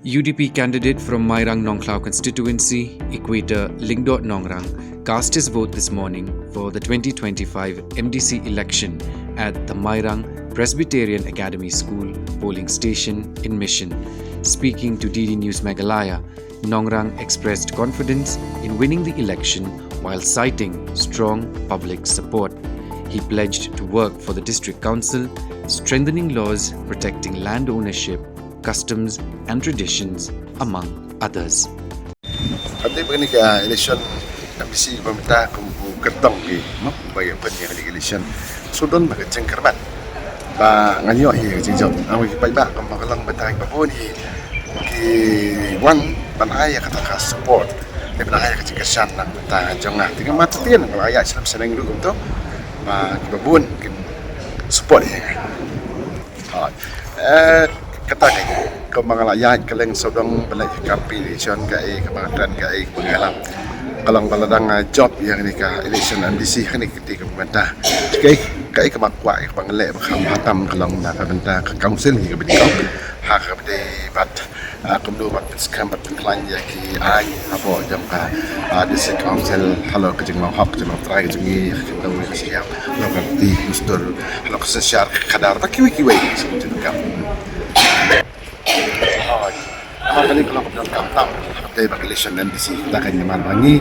UDP candidate from Mairang Nongklao constituency, Equator Lingdot Nongrang, cast his vote this morning for the 2025 MDC election at the Mairang Presbyterian Academy School polling station in Mission. Speaking to DD News Meghalaya, Nongrang expressed confidence in winning the election while citing strong public support. He pledged to work for the district council, strengthening laws protecting land ownership, customs and traditions, among others. Kami begini ke election MBC pemerintah kumpul ketong di mak bagi penyiar di election sudon bagi cengkermat ba nganyo hi jingjo awi pai ba kam kalang betang babon hi ki wan ban aya kata ka support de ban aya ka cengkesan nang ta jonga tiga mata tien ba aya selam seneng dulu untuk ba babon kin support ya kata kau mengalayat keleng sodong belai kampi election kai kemandan kai pengalam kalau baladang job yang ni ka election MDC ni ketika pemerintah kai kemakwa pengelek bakam hatam kalau nak pemerintah ke council ni ke bidikau hak ke bat kumdu bat skam bat plan ya ki ai apa jam ka district council kalau ke jeng mau hak jeng try jeng ni kita boleh siap kalau di mustur kalau kesesiar kadar tak kiwi seperti itu kan. Kali kalau kita kampam, kita bagi election MDC kita akan nyaman bangi,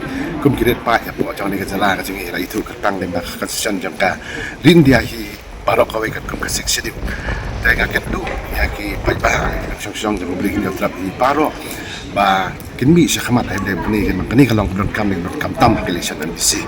kumkirit pak ya buat jangan dikejalan ke sini itu ketang lembak konsisten jangka rindia hi baru kau ikat kum kesik sedih, dengan kedu ya ki payah song jangan beli kita terap hi baru, bah kini sih kemat ada begini kalau kita kampam election MDC.